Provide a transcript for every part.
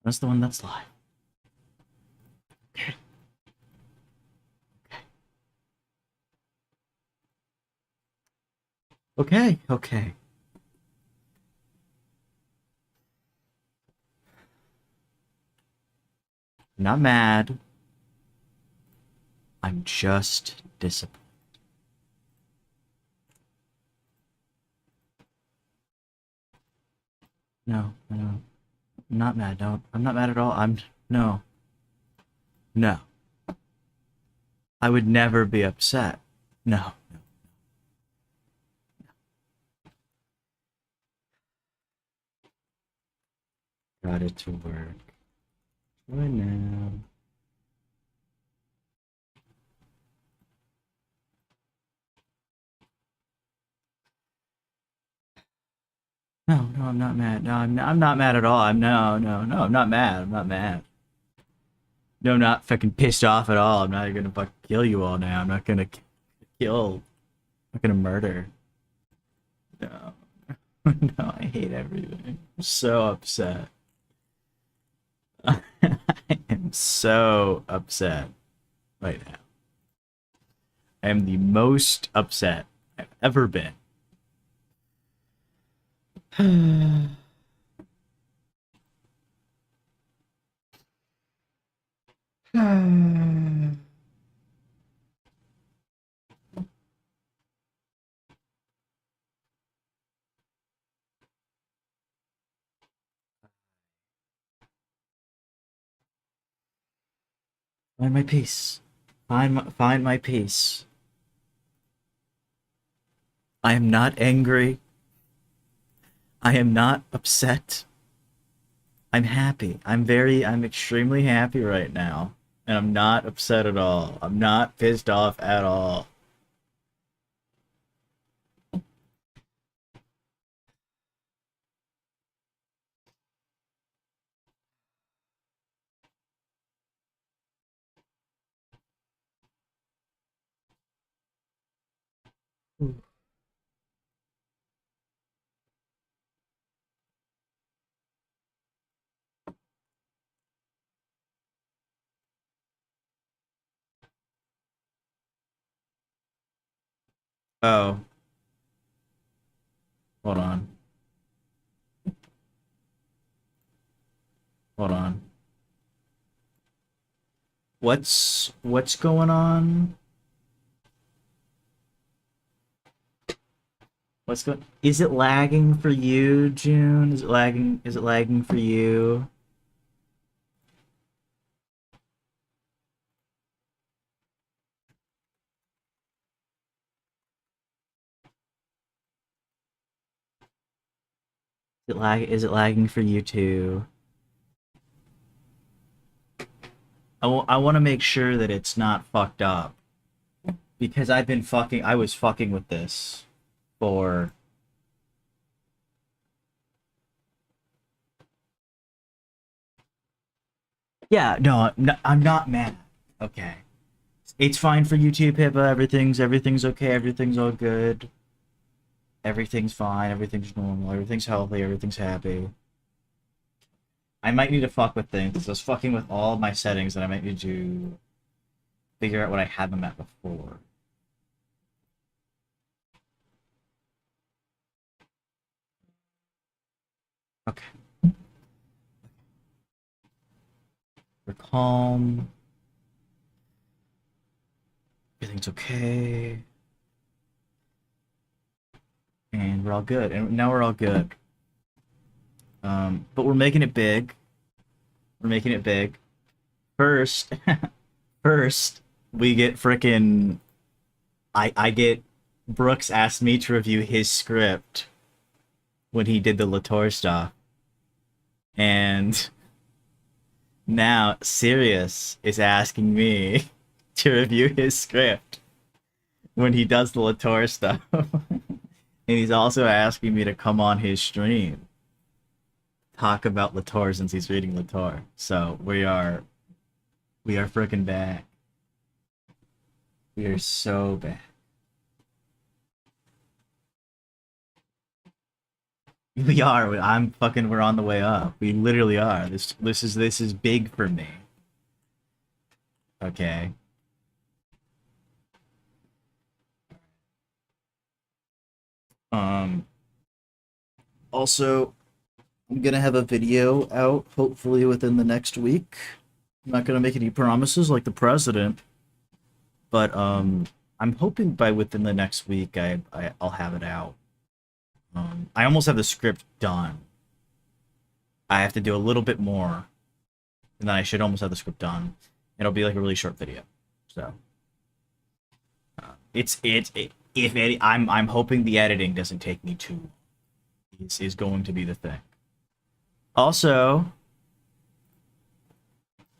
That's the one that's live. Okay. Okay. Okay. I'm not mad. I'm just disappointed. No, no, I'm not mad. No, I'm not mad at all. No, no. I would never be upset. No, no. Got it to work. Right now. No, no, I'm not mad. No, I'm not mad at all. No, I'm not mad. I'm not mad. No, I'm not fucking pissed off at all. I'm not gonna fucking kill you all now. I'm not gonna kill. I'm not gonna murder. No, no, I hate everything. I'm so upset. I am so upset right now. I am the most upset I've ever been. Find my peace. Find my peace. I am not angry. I am not upset. I'm happy. I'm extremely happy right now. And I'm not upset at all. I'm not pissed off at all. Oh, hold on. Hold on. What's going on? What's going Is it lagging for you, June? Is it lagging for you? Is it lagging for you too? I want to make sure that it's not fucked up because I was fucking with this for. Yeah, no, I'm not mad. Okay. It's fine for you too, Pippa. Everything's okay. Everything's all good. Everything's fine. Everything's normal. Everything's healthy. Everything's happy. I might need to fuck with things. I was fucking with all my settings, and I might need to figure out what I had them at before. Okay. We're calm. Everything's okay. And we're all good. And now we're all good. But we're making it big. We're making it big. First, first, we get frickin' I get Brooks asked me to review his script when he did the Latour stuff. And now Sirius is asking me to review his script when he does the Latour stuff. And he's also asking me to come on his stream, talk about Latour since he's reading Latour. So we are freaking back. We are so back. We are. I'm fucking. We're on the way up. We literally are. This is big for me. Okay. Um. Also, I'm gonna have a video out hopefully within the next week. I'm not gonna make any promises like the president, but I'm hoping by within the next week I'll have it out. I almost have the script done. I have to do a little bit more, and then I should almost have the script done. It'll be like a really short video. So if any, I'm hoping the editing doesn't take me too long. Is going to be the thing. Also,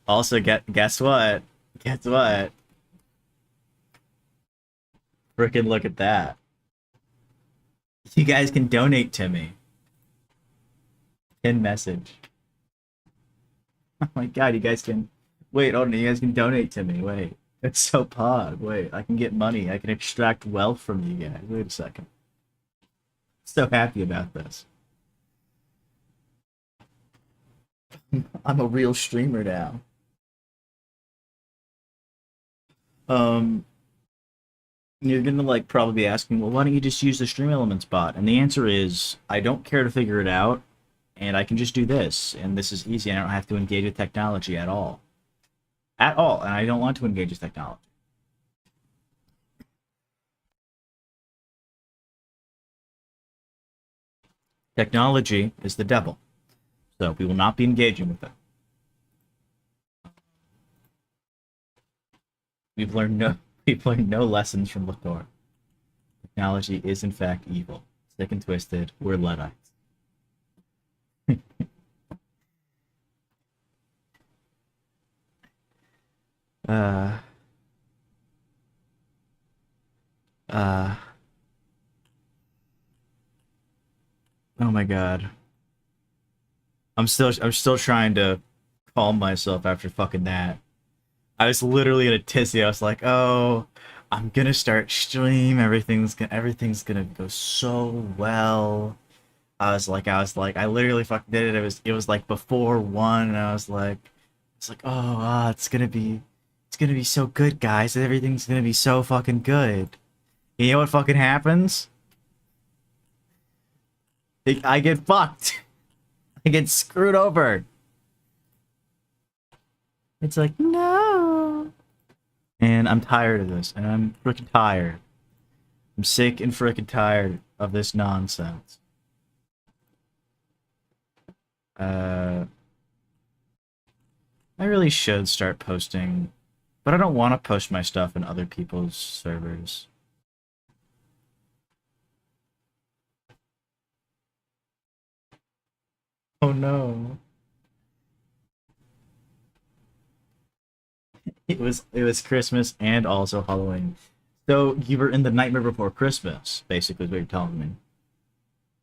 guess what? Guess what? Frickin' look at that. You guys can donate to me. Pin message. Oh my god, you guys can. Wait, oh no, you guys can donate to me. Wait. It's so pod. Wait, I can get money. I can extract wealth from you guys. Wait a second. So happy about this. I'm a real streamer now. Um, you're gonna like probably be asking, well, why don't you just use the Stream Elements bot? And the answer is, I don't care to figure it out, and I can just do this, and this is easy. I don't have to engage with technology at all. At all, and I don't want to engage with technology. Technology is the devil, so we will not be engaging with it. We've learned no we've learned no lessons from Latour. Technology is in fact evil. Sick and twisted, we're Luddites. uh uh oh my god. I'm still trying to calm myself after fucking that. I was literally in a tizzy. I was like, "Oh, I'm gonna start stream. Everything's gonna go so well." I literally fucking did it. It was like before one, and I was like, "Oh, it's gonna be so good, guys. Everything's gonna be so fucking good." You know what fucking happens? I get fucked. I get screwed over. It's like, no. And I'm tired of this, and I'm freaking tired. I'm sick and freaking tired of this nonsense. Uh, I really should start posting, but I don't want to post my stuff in other people's servers. Oh no. It was Christmas and also Halloween. So you were in the Nightmare Before Christmas, basically is what you're telling me.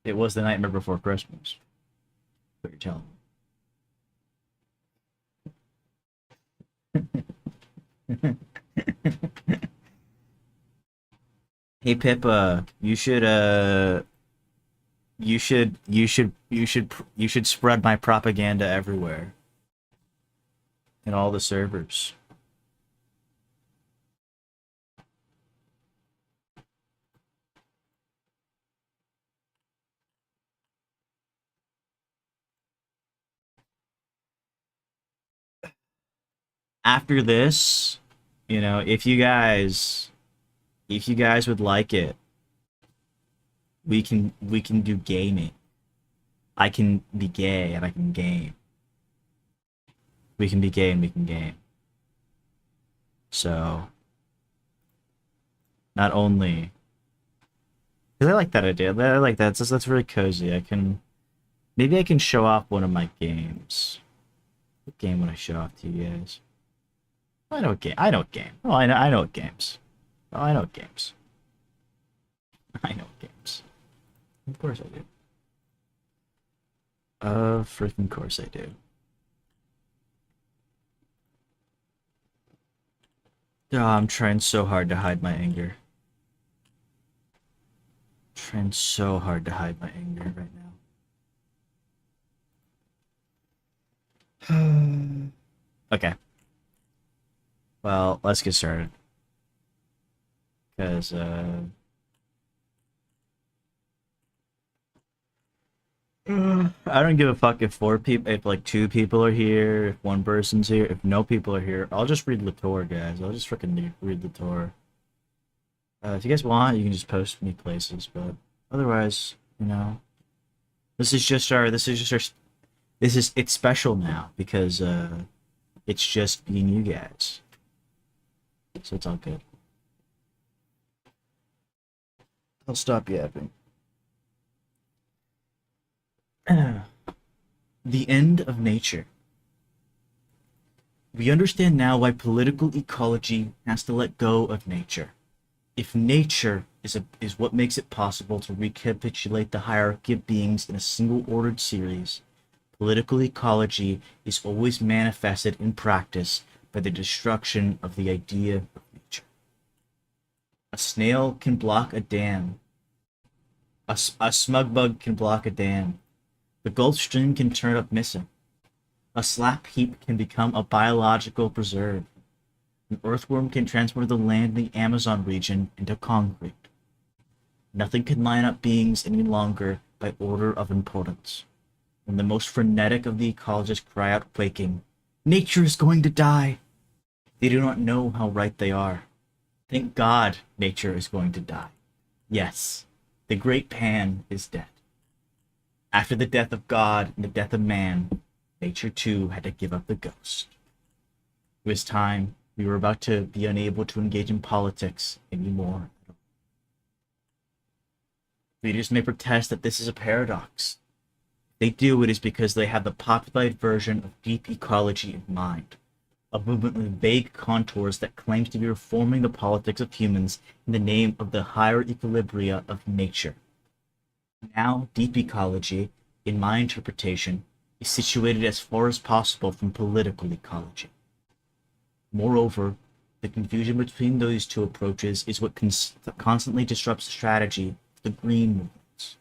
It was the Nightmare Before Christmas. What you're telling me. Hey Pippa, you should spread my propaganda everywhere in all the servers. After this, if you guys would like it, we can do gaming. I can be gay and I can game. We can be gay and we can game. So not only, because I like that idea. I like that. That's really cozy. Maybe I can show off one of my games. What game would I show off to you guys? I know what game. I know what game. Oh, I know what games. Oh, I know what games. I know what games. Of course I do. Of freaking course I do. Oh, I'm trying so hard to hide my anger. Trying so hard to hide my anger right now. Okay. Well, let's get started. Because, I don't give a fuck if if like two people are here, if one person's here, if no people are here. I'll just read Latour, guys. I'll just freaking read Latour. If you guys want, you can just post me places, but otherwise, it's special now because, it's just being you guys. So it's all good. I'll stop yapping. The end of nature. We understand now why political ecology has to let go of nature. If nature is what makes it possible to recapitulate the hierarchy of beings in a single ordered series, political ecology is always manifested in practice by the destruction of the idea of nature. A snail can block a dam. A smug bug can block a dam. The Gulf Stream can turn up missing. A slap heap can become a biological preserve. An earthworm can transform the land in the Amazon region into concrete. Nothing can line up beings any longer by order of importance. When the most frenetic of the ecologists cry out quaking, "Nature is going to die!" they do not know how right they are. Thank God nature is going to die. Yes, the great Pan is dead. After the death of God and the death of man, nature too had to give up the ghost. It was time. We were about to be unable to engage in politics anymore. Leaders may protest that this is a paradox. If they do, it is because they have the populated version of deep ecology in mind, a movement with vague contours that claims to be reforming the politics of humans in the name of the higher equilibria of nature. Now, deep ecology, in my interpretation, is situated as far as possible from political ecology. Moreover, the confusion between those two approaches is what constantly disrupts the strategy of the green movements.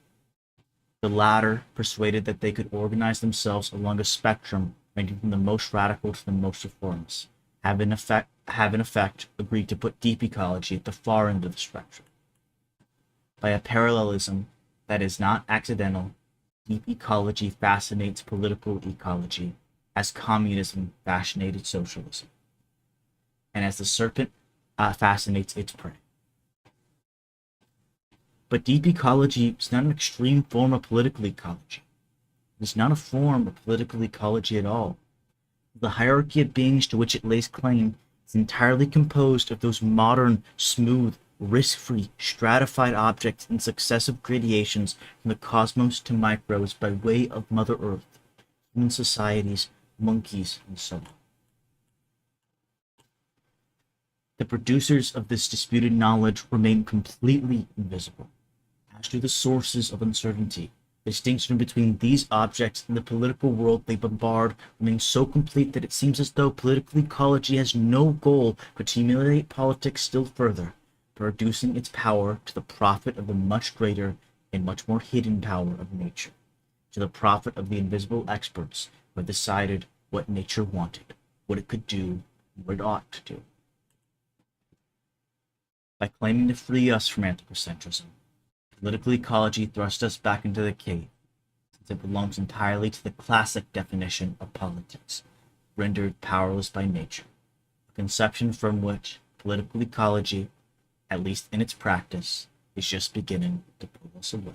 The latter persuaded that they could organize themselves along a spectrum ranging from the most radical to the most reformist, have in effect agreed to put deep ecology at the far end of the spectrum. By a parallelism that is not accidental, deep ecology fascinates political ecology as communism fascinated socialism, and as the serpent fascinates its prey. But deep ecology is not an extreme form of political ecology. It is not a form of political ecology at all. The hierarchy of beings to which it lays claim is entirely composed of those modern, smooth, risk-free, stratified objects in successive gradations from the cosmos to microbes by way of Mother Earth, human societies, monkeys, and so on. The producers of this disputed knowledge remain completely invisible, as do the sources of uncertainty. The distinction between these objects and the political world they bombard remains so complete that it seems as though political ecology has no goal but to humiliate politics still further, by reducing its power to the profit of the much greater and much more hidden power of nature, to the profit of the invisible experts who have decided what nature wanted, what it could do, and what it ought to do. By claiming to free us from anthropocentrism, political ecology thrusts us back into the cave, since it belongs entirely to the classic definition of politics, rendered powerless by nature, a conception from which political ecology, at least in its practice, is just beginning to pull us away.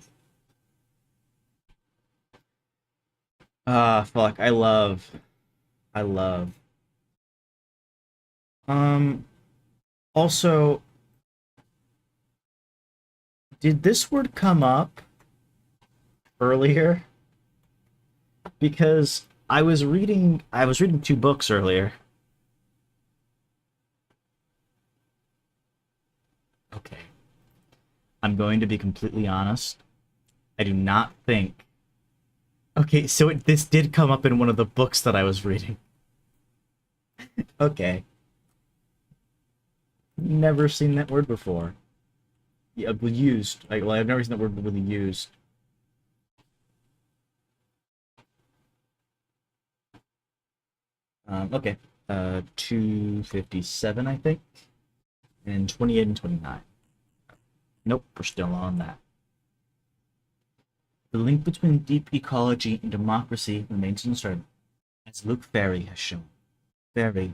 Fuck, I love. Um, Also, did this word come up earlier? Because I was reading two books earlier. Okay. I'm going to be completely honest. I do not think. Okay, so this did come up in one of the books that I was reading. Okay. Never seen that word before. Yeah, used. Well, I've never seen that word really used. Okay. 257, I think, and 28 and 29. Nope, we're still on that. The link between deep ecology and democracy remains uncertain, as Luke Ferry has shown. Ferry.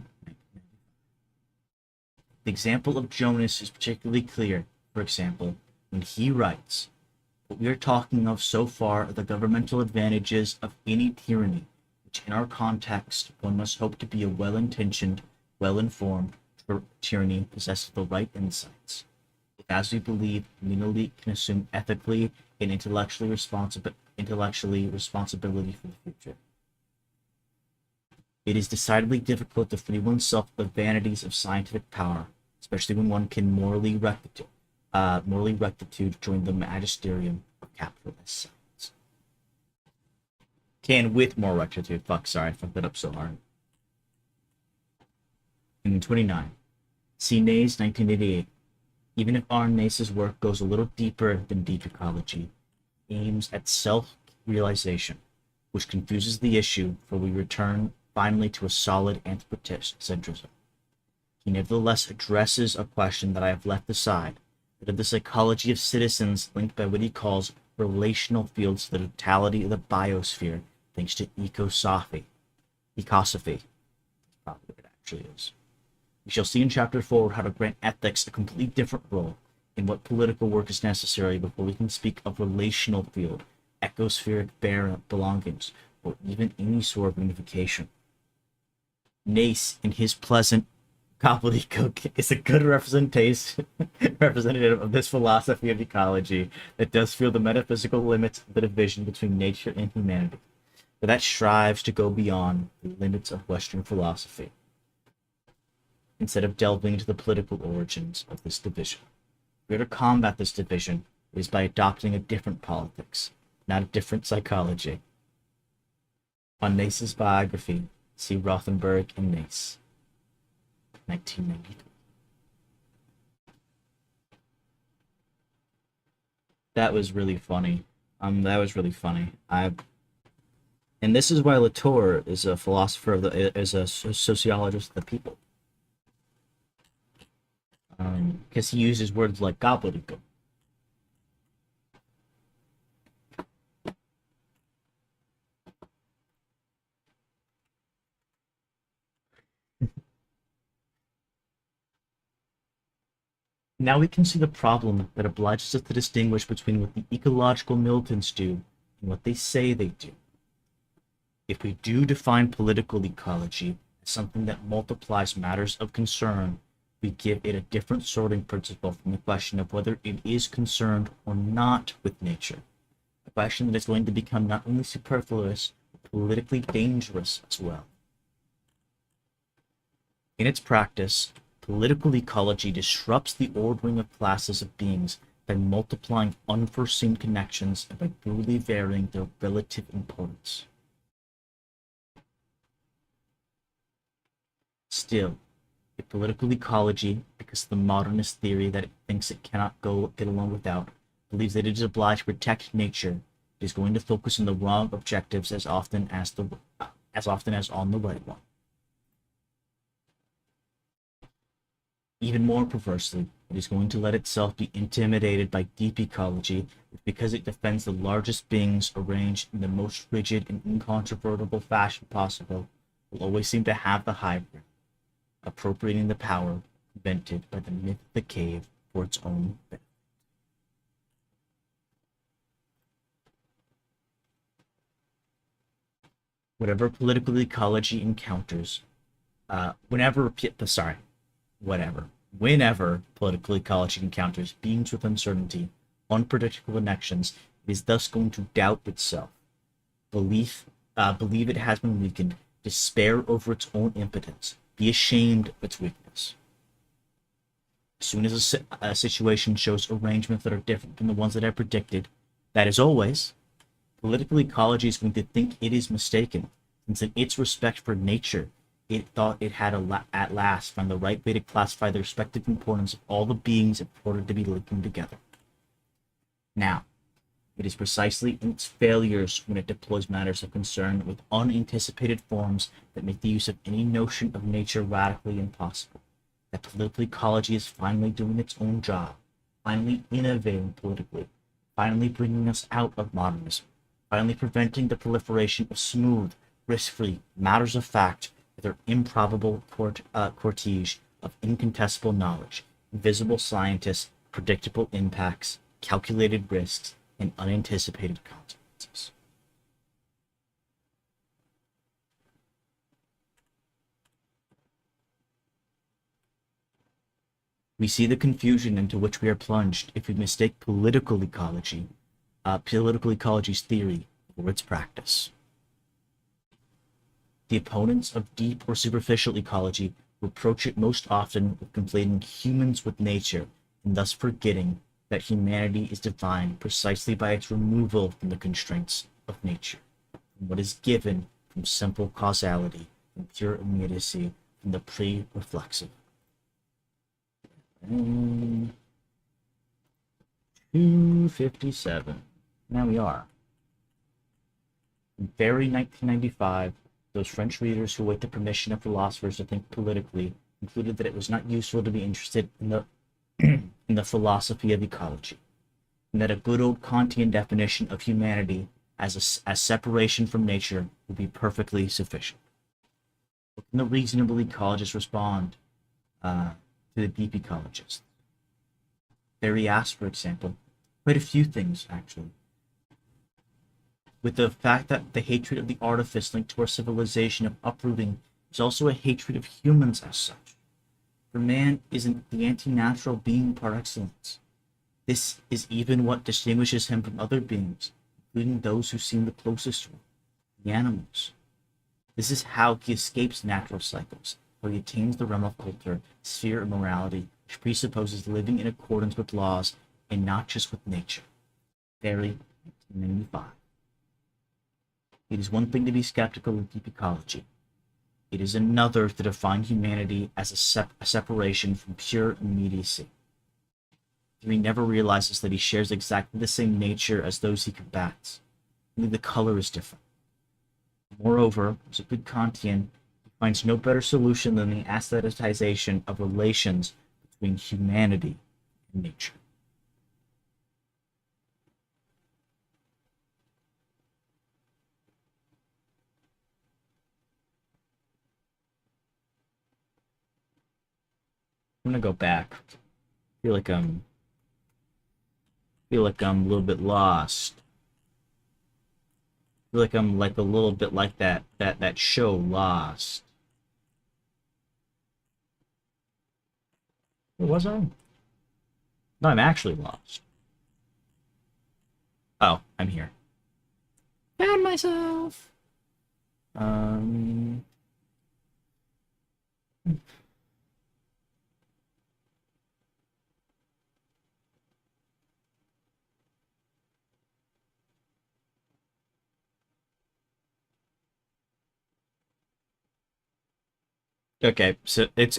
The example of Jonas is particularly clear, for example, when he writes, "What we are talking of so far are the governmental advantages of any tyranny, which in our context one must hope to be a well-intentioned, well-informed tyranny possessed of the right insights. If, as we believe, an elite can assume ethically and intellectually responsibility for the future. It is decidedly difficult to free oneself of the vanities of scientific power, especially when one can morally rectitude join the magisterium of capitalist science." Can with more rectitude. Fuck, sorry, I fucked that up so hard. And 29. See Ney's 1988. Even if R. Nace's work goes a little deeper than deep ecology, aims at self-realization, which confuses the issue, for we return finally to a solid anthropocentrism. He nevertheless addresses a question that I have left aside, that of the psychology of citizens linked by what he calls relational fields to the totality of the biosphere, thanks to ecosophy. Ecosophy. That's probably what it actually is. We shall see in chapter 4 how to grant ethics a completely different role, in what political work is necessary before we can speak of relational field, ecospheric belongings, or even any sort of unification. Nace, in his pleasant gobbledygook, is a good representative of this philosophy of ecology that does feel the metaphysical limits of the division between nature and humanity, but that strives to go beyond the limits of Western philosophy, instead of delving into the political origins of this division. We are to combat this division is by adopting a different politics, not a different psychology. On Nace's biography, see Rothenberg and Nace, 1993. That was really funny. That was really funny. And this is why Latour is a philosopher of the, is a sociologist of the people. Because he uses words like gobbledygook. Now we can see the problem that obliges us to distinguish between what the ecological militants do and what they say they do. If we do define political ecology as something that multiplies matters of concern, we give it a different sorting principle from the question of whether it is concerned or not with nature, a question that is going to become not only superfluous, but politically dangerous as well. In its practice, political ecology disrupts the ordering of classes of beings by multiplying unforeseen connections and by brutally varying their relative importance. Still, a political ecology, because of the modernist theory that it thinks it cannot get along without, believes that it is obliged to protect nature, it is going to focus on the wrong objectives as often as on the right one. Even more perversely, it is going to let itself be intimidated by deep ecology because it defends the largest beings arranged in the most rigid and incontrovertible fashion possible, will always seem to have the high ground, appropriating the power invented by the myth of the cave for its own benefit. Whatever political ecology encounters, whenever political ecology encounters beings with uncertainty, unpredictable connections, it is thus going to doubt itself, believe it has been weakened, despair over its own impotence, be ashamed of its weakness. As soon as a situation shows arrangements that are different from the ones that I predicted, that is always, political ecology is going to think it is mistaken, since in its respect for nature, it thought it had at last found the right way to classify the respective importance of all the beings it purported to be linking together. Now, It is precisely in its failures when it deploys matters of concern with unanticipated forms that make the use of any notion of nature radically impossible. That political ecology is finally doing its own job, finally innovating politically, finally bringing us out of modernism, finally preventing the proliferation of smooth, risk-free matters of fact with their improbable cortege of incontestable knowledge, invisible scientists, predictable impacts, calculated risks, and unanticipated consequences. We see the confusion into which we are plunged if we mistake political ecology's theory for its practice. The opponents of deep or superficial ecology reproach it most often with conflating humans with nature and thus forgetting that humanity is defined precisely by its removal from the constraints of nature, from what is given from simple causality and pure immediacy, from the pre-reflexive. 257. Now we are. In very 1995, those French readers who await the permission of philosophers to think politically concluded that it was not useful to be interested in the in the philosophy of ecology, and that a good old Kantian definition of humanity as separation from nature would be perfectly sufficient. What can the reasonable ecologist respond to the deep ecologist? Barry asked, for example, quite a few things, actually. With the fact that the hatred of the artifice linked to our civilization of uprooting is also a hatred of humans as such. For man isn't the anti-natural being par excellence. This is even what distinguishes him from other beings, including those who seem the closest to him, the animals. This is how he escapes natural cycles, how he attains the realm of culture, sphere of morality, which presupposes living in accordance with laws and not just with nature. Very 1995. It is one thing to be skeptical of deep ecology. It is another to define humanity as a separation from pure immediacy. He never realizes that he shares exactly the same nature as those he combats. Only the color is different. Moreover, as a good Kantian, he finds no better solution than the aestheticization of relations between humanity and nature. I'm gonna go back. I feel like I'm a little bit lost. I feel like I'm like a little bit like that show Lost. Where was I? No, I'm actually lost. Oh, I'm here. Found myself. Um. Okay, so it's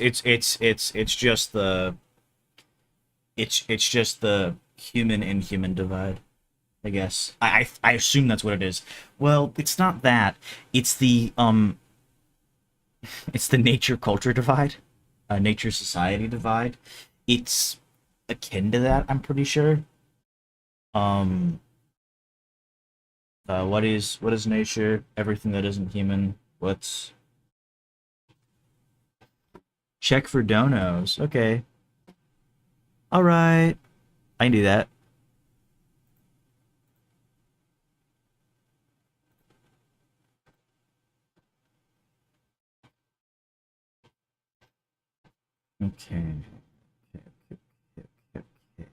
just the human and human divide, I guess. I assume that's what it is. Well, it's not that. It's the it's the nature culture divide, nature society divide. It's akin to that, I'm pretty sure. Um, what is nature? Everything that isn't human. What's check for donos? Okay, all right, I can do that. Okay. Okay. Okay. Okay. Okay.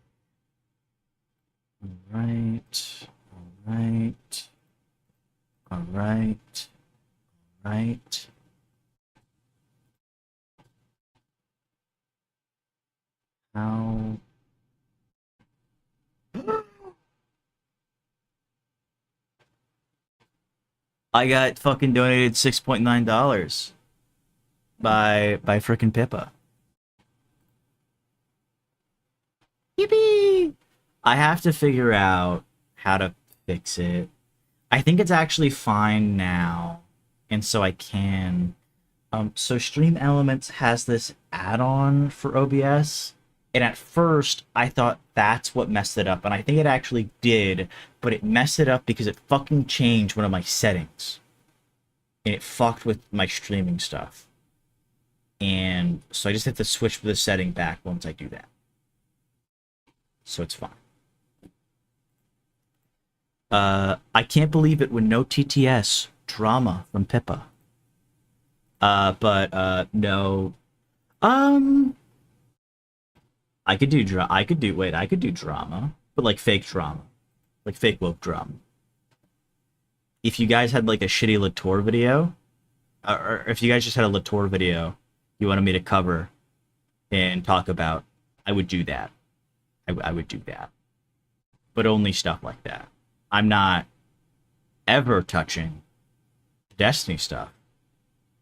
All right. All right. All right. Right. How? I got fucking donated $6.9 by frickin' Pippa. Yippee! I have to figure out how to fix it. I think it's actually fine now, and so I can. So Stream Elements has this add-on for OBS, and at first I thought that's what messed it up, and I think it actually did, but it messed it up because it fucking changed one of my settings, and it fucked with my streaming stuff. And so I just have to switch the setting back once I do that. So it's fine. I can't believe it when no TTS drama from Pippa. But no. I could do I could do drama, but like fake drama, like fake woke drama. If you guys had like a shitty Latour video, or if you guys just had a Latour video you wanted me to cover and talk about, I would do that. I would do that, but only stuff like that. I'm not ever touching Destiny stuff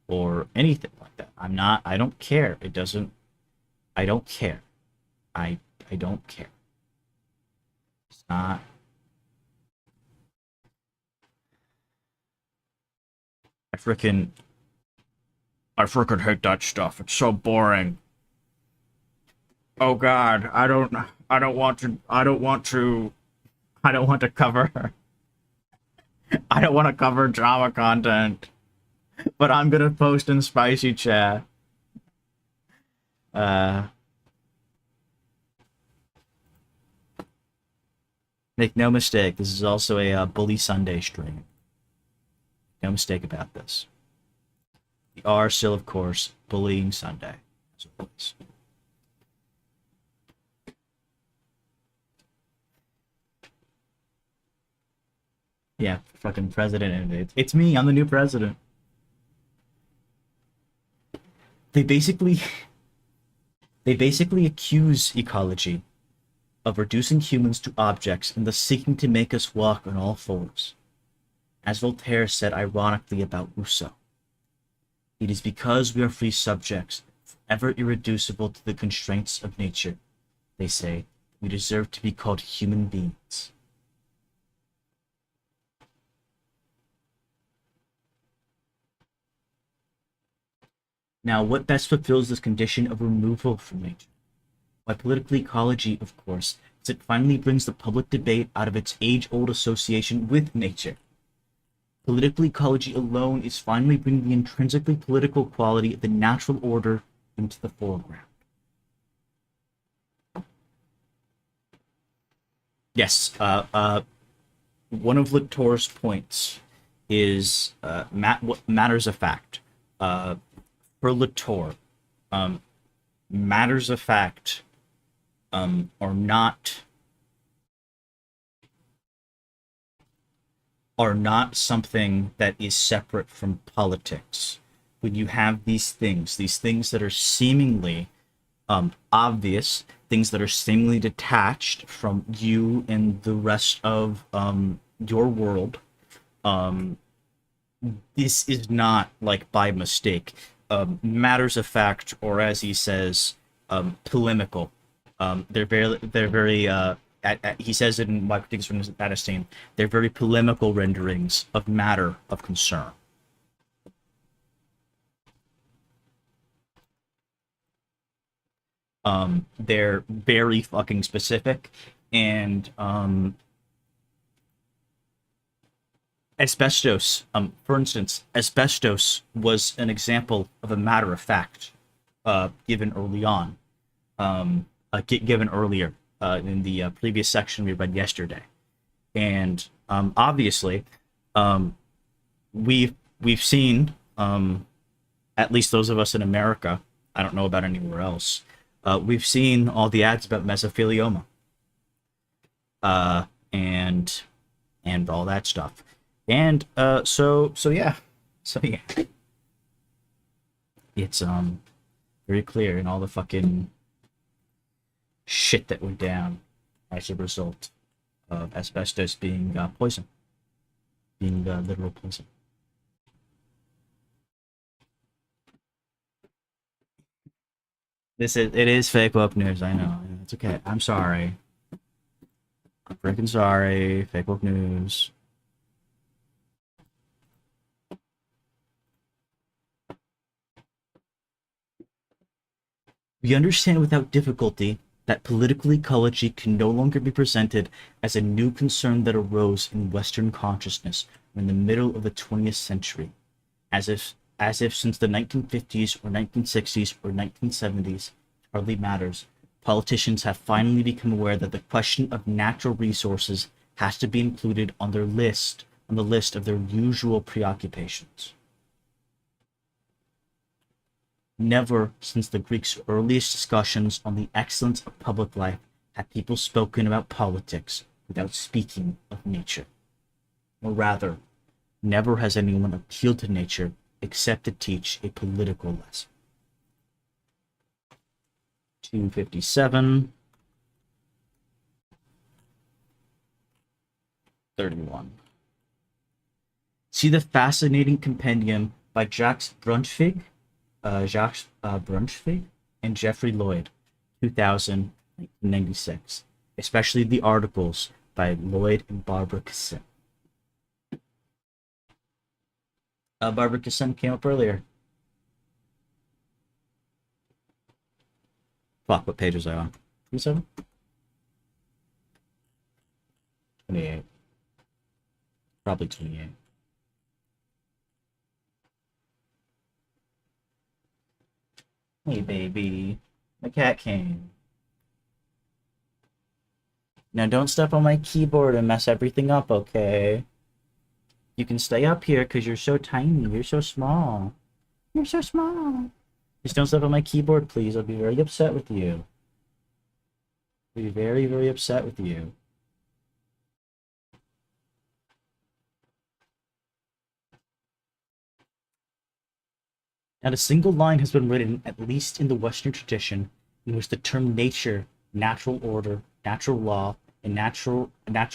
or anything like that. I'm not. I don't care. It doesn't. I don't care. I don't care. It's not. I freaking hate that stuff. It's so boring. Oh God, I don't want to. I don't want to cover. I don't want to cover drama content, but I'm gonna post in spicy chat. Uh, Make no mistake, this is also a Bully Sunday stream. No mistake about this. We are still, of course, Bullying Sunday, as always. Yeah, fucking president, and it's me. I'm the new president. They basically, they basically accuse ecology of reducing humans to objects and thus seeking to make us walk on all fours. As Voltaire said ironically about Rousseau, it is because we are free subjects, ever irreducible to the constraints of nature, they say, we deserve to be called human beings. Now, what best fulfills this condition of removal from nature? By political ecology, of course, as it finally brings the public debate out of its age-old association with nature. Political ecology alone is finally bringing the intrinsically political quality of the natural order into the foreground. Yes, one of Latour's points is what matters of fact. For Latour, matters of fact are not something that is separate from politics. When you have these things that are seemingly obvious, things that are seemingly detached from you and the rest of your world, this is not like by mistake. Matters of fact, or as he says, polemical. They're very. He says it in My Critiques from Palestine. They're very polemical renderings of matter of concern. They're very fucking specific, and asbestos. For instance, asbestos was an example of a matter of fact given early on. Given earlier in the previous section we read yesterday, and obviously, we've seen, at least those of us in America. I don't know about anywhere else. We've seen all the ads about mesothelioma, and all that stuff, and so yeah, it's very clear in all the fucking shit that went down as a result of asbestos being poison, being literal poison. It is fake woke news. I know. It's okay. I'm sorry. freaking sorry. Fake woke news. We understand without difficulty that political ecology can no longer be presented as a new concern that arose in Western consciousness in the middle of the 20th century, as if since the 1950s or 1960s or 1970s hardly matters, politicians have finally become aware that the question of natural resources has to be included on the list of their usual preoccupations. Never since the Greeks' earliest discussions on the excellence of public life have people spoken about politics without speaking of nature. Or rather, never has anyone appealed to nature except to teach a political lesson. 257. 31. See the fascinating compendium by Jacques Brunschvig and Jeffrey Lloyd, 2000, 1996, especially the articles by Lloyd and Barbara Cassin. Barbara Cassin came up earlier. Fuck, what page was I on? 27? 28. Probably 28. Hey, baby. My cat came. Now don't step on my keyboard and mess everything up, okay? You can stay up here because you're so tiny. You're so small. You're so small. Just don't step on my keyboard, please. I'll be very upset with you. I'll be very, very upset with you. Not a single line has been written, at least in the Western tradition, in which the term nature, natural order, natural law, and natural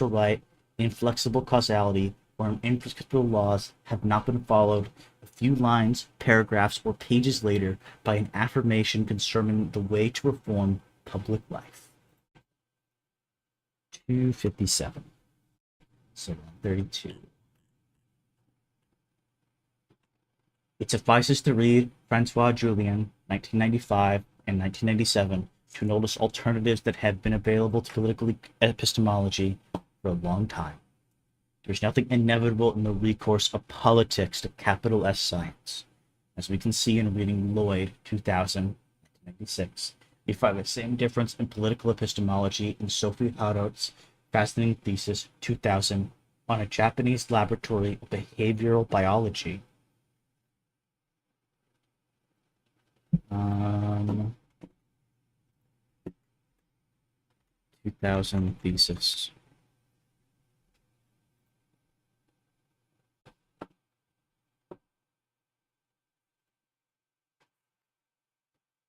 right, inflexible causality, or imprescriptible laws have not been followed a few lines, paragraphs, or pages later by an affirmation concerning the way to reform public life. 257. So 32. It suffices to read Francois Julian, 1995 and 1997, to notice alternatives that have been available to political epistemology for a long time. There's nothing inevitable in the recourse of politics to capital S science. As we can see in reading Lloyd, 2000, 1996, we find the same difference in political epistemology in Sophie Harold's fascinating thesis, 2000, on a Japanese laboratory of behavioral biology. 2000 thesis.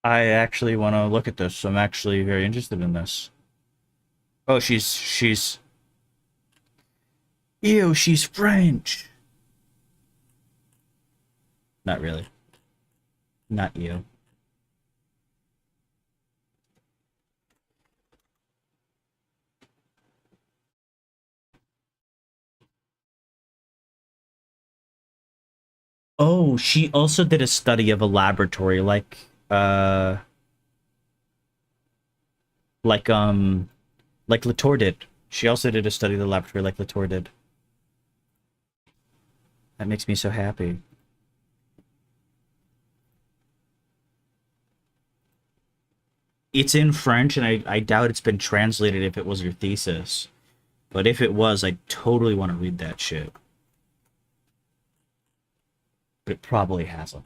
I actually want to look at this. I'm actually very interested in this. Oh, she's ew, she's French. Not really. Not you. Oh, she also did a study of a laboratory like like Latour did. She also did a study of the laboratory like Latour did. That makes me so happy. It's in French, and I doubt it's been translated if it was your thesis. But if it was, I totally want to read that shit. But it probably hasn't.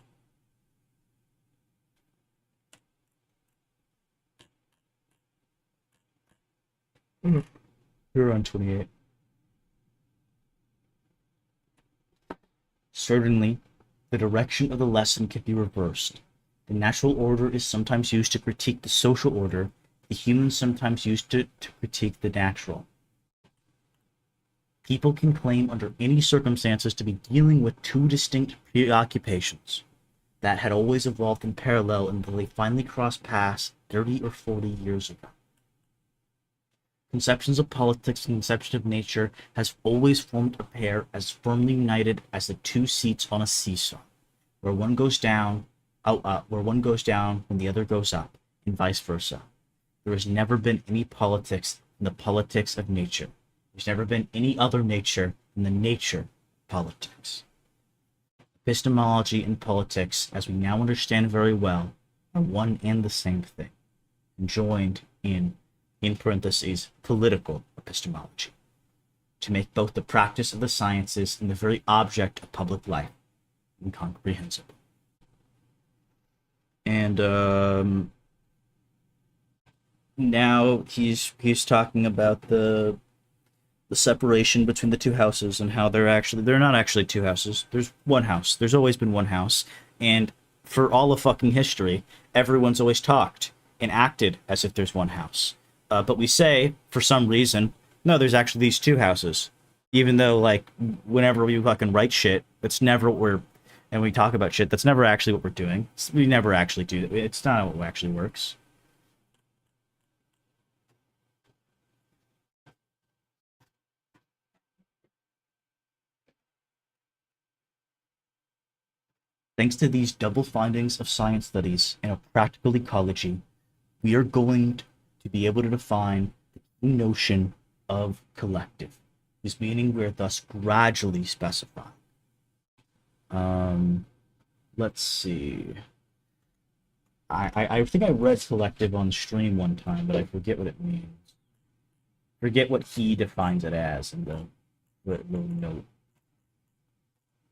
You're on 28. Certainly, the direction of the lesson can be reversed. The natural order is sometimes used to critique the social order, the human sometimes used to critique the natural. People can claim under any circumstances to be dealing with two distinct preoccupations that had always evolved in parallel until they finally crossed paths 30 or 40 years ago. Conceptions of politics and conception of nature has always formed a pair as firmly united as the two seats on a seesaw, where one goes down, where one goes down when the other goes up, and vice versa. There has never been any politics in the politics of nature. There's never been any other nature than the nature of politics. Epistemology and politics, as we now understand very well, are one and the same thing, conjoined in parentheses, political epistemology, to make both the practice of the sciences and the very object of public life incomprehensible. And now he's talking about the separation between the two houses and how they're not actually two houses. There's one house. There's always been one house, and for all of fucking history, everyone's always talked and acted as if there's one house. But we say, for some reason, no, there's actually these two houses. Even though, like, whenever we fucking write shit, that's never what we're... And we talk about shit, that's never actually what we're doing. We never actually do that. It's not what actually works. Thanks to these double findings of science studies and of practical ecology, we are going to be able to define the key notion of collective, whose meaning we are thus gradually specifying. Let's see. I think I read collective on stream one time, but I forget what it means. Forget what he defines it as in the little note.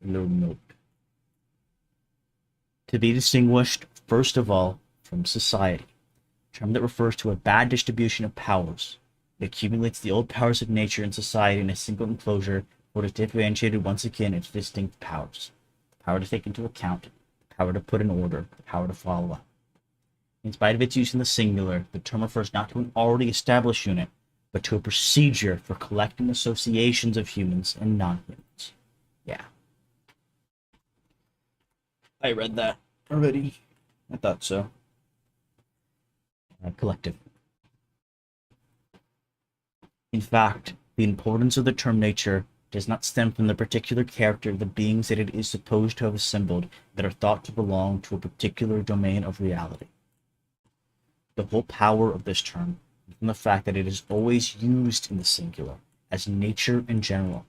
Little note. To be distinguished, first of all, from society, a term that refers to a bad distribution of powers. It accumulates the old powers of nature and society in a single enclosure, or is differentiated once again into distinct powers. The power to take into account, the power to put in order, the power to follow up. In spite of its use in the singular, the term refers not to an already established unit, but to a procedure for collecting associations of humans and non-humans. Yeah. I read that already. I thought so. Collective. In fact, the importance of the term nature does not stem from the particular character of the beings that it is supposed to have assembled that are thought to belong to a particular domain of reality. The whole power of this term is from the fact that it is always used in the singular, as nature in general.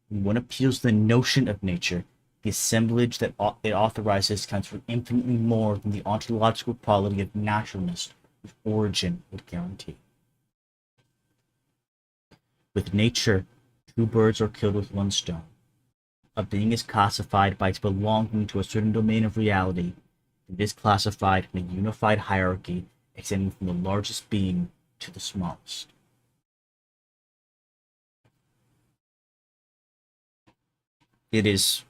When one appeals to the notion of nature, the assemblage that it authorizes counts for infinitely more than the ontological quality of naturalness which origin would guarantee. With nature, two birds are killed with one stone. A being is classified by its belonging to a certain domain of reality. It is classified in a unified hierarchy extending from the largest being to the smallest. It is,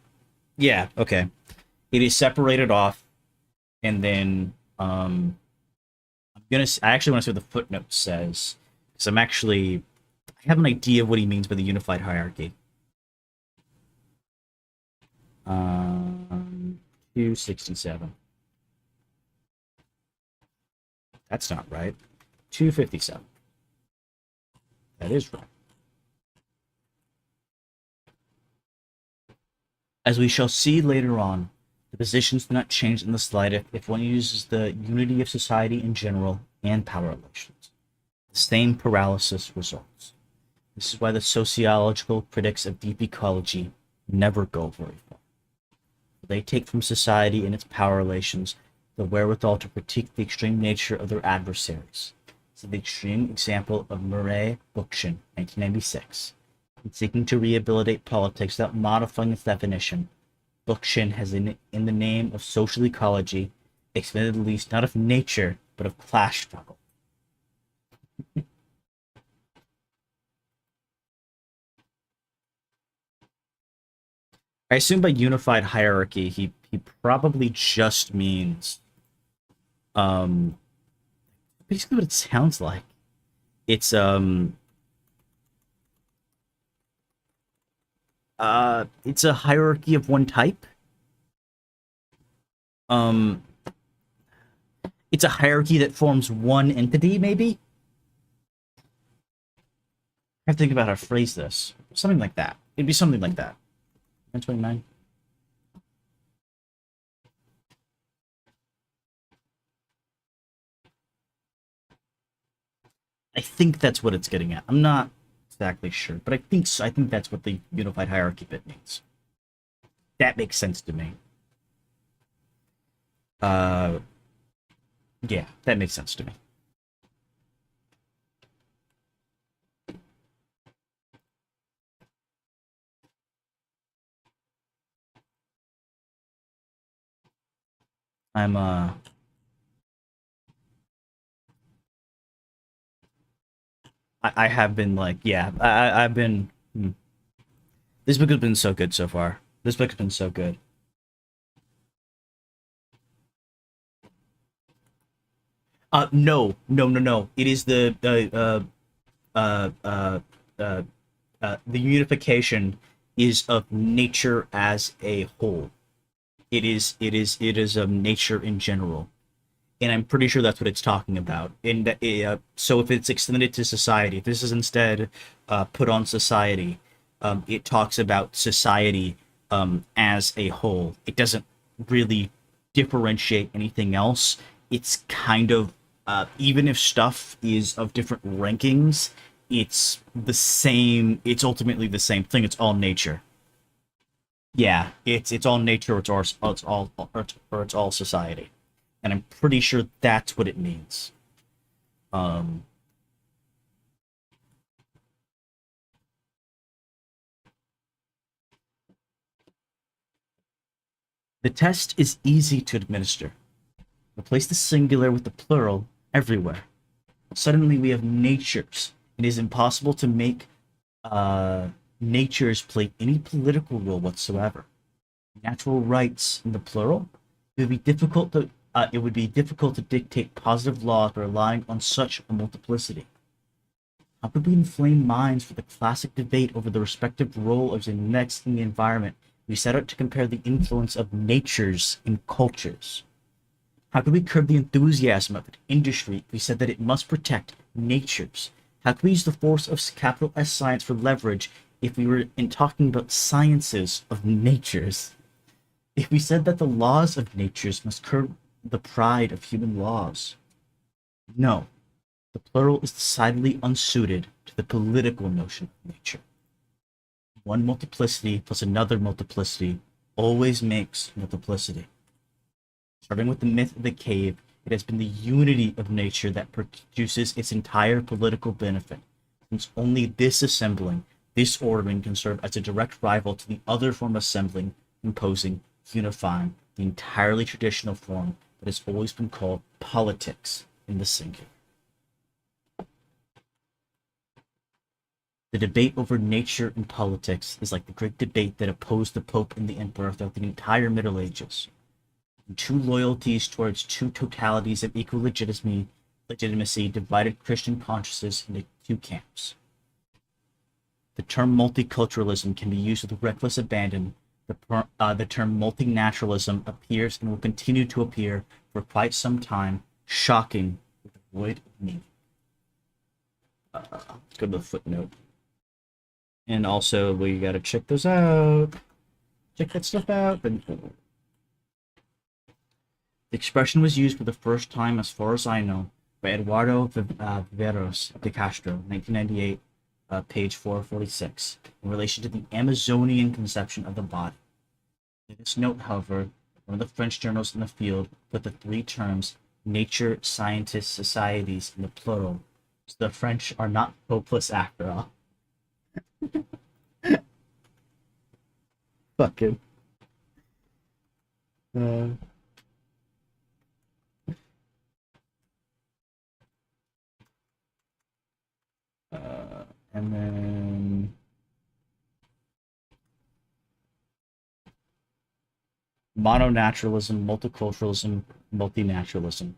yeah, okay. It is separated off, and then I actually want to see what the footnote says, because I have an idea of what he means by the unified hierarchy. 267. That's not right. 257. That is right. As we shall see later on, the positions do not change in the slightest if one uses the unity of society in general and power relations. The same paralysis results. This is why the sociological critics of deep ecology never go very far. They take from society and its power relations the wherewithal to critique the extreme nature of their adversaries. So the extreme example of Murray Bookchin, 1996. In seeking to rehabilitate politics without modifying its definition, Bookchin has, in the name of social ecology, expanded the least not of nature, but of class struggle. I assume by unified hierarchy, he probably just means basically what it sounds like. It's it's a hierarchy of one type. It's a hierarchy that forms one entity, maybe. I have to think about how to phrase this. Something like that. It'd be something like that. 129. I think that's what it's getting at. I'm not exactly sure, but I think so. I think that's what the unified hierarchy bit means. That makes sense to me. Uh, yeah, that makes sense to me. I'm I have been like, yeah, I've been. This book has been so good so far. This book has been so good. No, no, no, no. It is uh, uh, uh, the unification is of nature as a whole. It is nature in general, and I'm pretty sure that's what it's talking about. And so if it's extended to society, if this is instead put on society, it talks about society as a whole. It doesn't really differentiate anything else. It's kind of even if stuff is of different rankings, it's the same. It's ultimately the same thing. It's all nature. Yeah, it's all nature. Or it's all society, and I'm pretty sure that's what it means. Um, the test is easy to administer. Replace the singular with the plural everywhere. Suddenly we have natures. It is impossible to make uh, natures play any political role whatsoever. Natural rights in the plural. It would be difficult to dictate positive laws by relying on such a multiplicity. How could we inflame minds for the classic debate over the respective role of the next in the environment? We set out to compare the influence of natures in cultures. How could we curb the enthusiasm of industry if we said that it must protect natures? How could we use the force of capital S science for leverage if we were in talking about sciences of natures? If we said that the laws of natures must curb the pride of human laws? No, the plural is decidedly unsuited to the political notion of nature. One multiplicity plus another multiplicity always makes multiplicity. Starting with the myth of the cave, it has been the unity of nature that produces its entire political benefit, since only this assembling, this ordering can serve as a direct rival to the other form of assembling, imposing, unifying the entirely traditional form that has always been called politics in the singular. The debate over nature and politics is like the great debate that opposed the Pope and the Emperor throughout the entire Middle Ages. Two loyalties towards two totalities of equal legitimacy divided Christian consciousness into two camps. The term multiculturalism can be used with reckless abandon. The term multinaturalism appears and will continue to appear for quite some time, shocking with a void of meaning. Let's go to the footnote. And also, we gotta check those out. Check that stuff out. The expression was used for the first time, as far as I know, by Eduardo Viveros de Castro, 1998, page 446, in relation to the Amazonian conception of the body. In this note, however, one of the French journals in the field put the three terms nature, scientists, societies in the plural, so the French are not hopeless after all. Fucking. Uh, and then mononaturalism, multiculturalism, multinaturalism.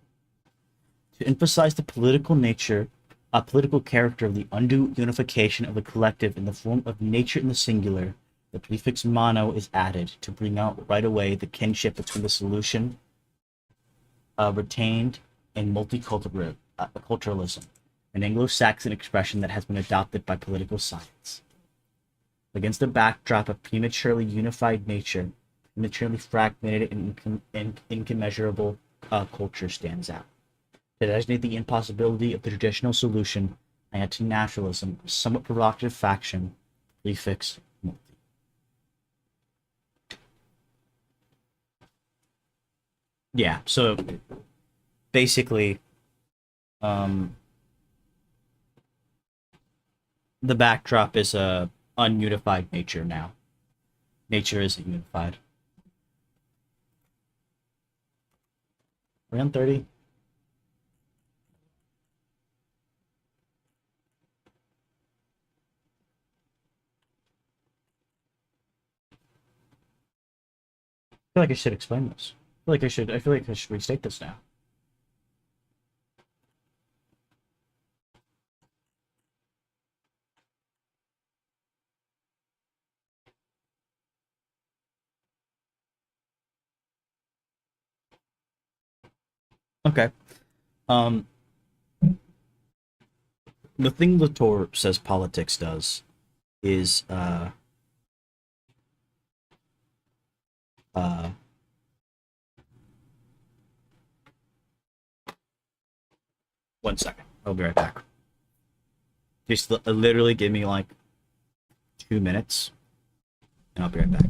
To emphasize the political character of the undue unification of the collective in the form of nature in the singular, the prefix mono is added to bring out right away the kinship between the solution retained and multiculturalism. an Anglo-Saxon expression that has been adopted by political science. Against the backdrop of prematurely unified nature, prematurely fragmented and incommensurable culture stands out. To designate the impossibility of the traditional solution, anti-naturalism, a somewhat provocative faction, prefix multi. Yeah, so basically, um, the backdrop is a ununified nature now. Nature isn't unified. Around 30. I feel like I should explain this. I feel like I should restate this now. Okay. Um, the thing Latour says politics does is uh, one second. I'll be right back. Just literally give me like 2 minutes, and I'll be right back.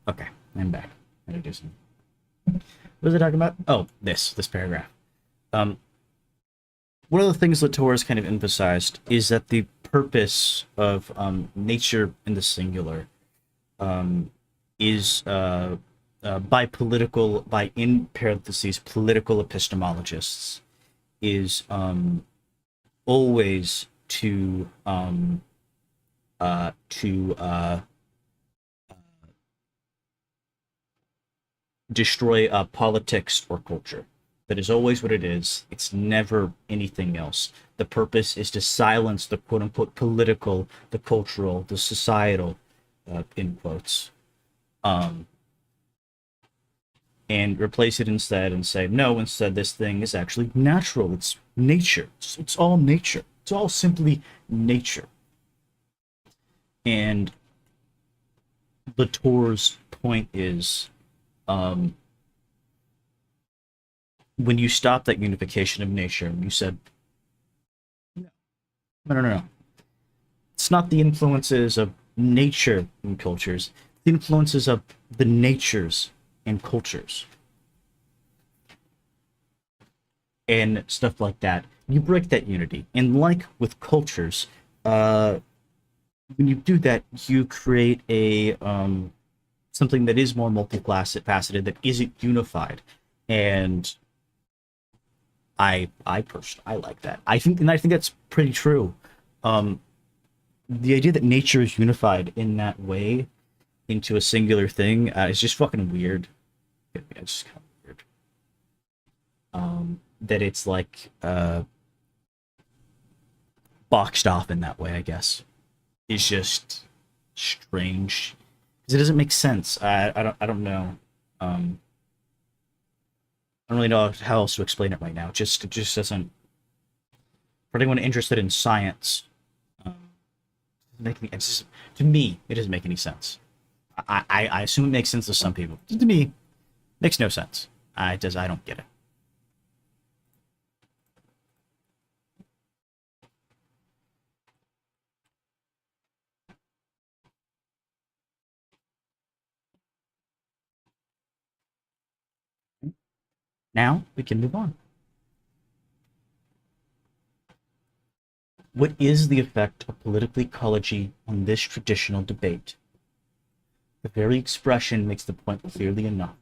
Okay, I'm back. Introducing. What was I talking about? Oh, this paragraph. Um, one of the things Latour has kind of emphasized is that the purpose of nature in the singular um, is by in parentheses political epistemologists is always to destroy politics or culture. That is always what it is. It's never anything else. The purpose is to silence the quote unquote political, the cultural, the societal, in quotes, um, and replace it instead and say, no, instead, this thing is actually natural. It's nature. It's all nature. It's all simply nature. And Latour's point is um, when you stop that unification of nature, and you said, no, no, no, no. It's not the influences of nature in cultures, the influences of the natures and cultures and stuff like that. You break that unity. And like with cultures, uh, when you do that, you create a something that is more multifaceted, that isn't unified. And I personally I like that. I think that's pretty true. Um, the idea that nature is unified in that way into a singular thing is just fucking weird. It's just kind of weird. That it's like boxed off in that way, I guess, is just strange because it doesn't make sense. I don't know. Um, I don't really know how else to explain it right now. It just doesn't. For anyone interested in science, um, make me. It's just, to me, it doesn't make any sense. I assume it makes sense to some people. To me, makes no sense. I don't get it. Now we can move on. What is the effect of political ecology on this traditional debate? The very expression makes the point clearly enough.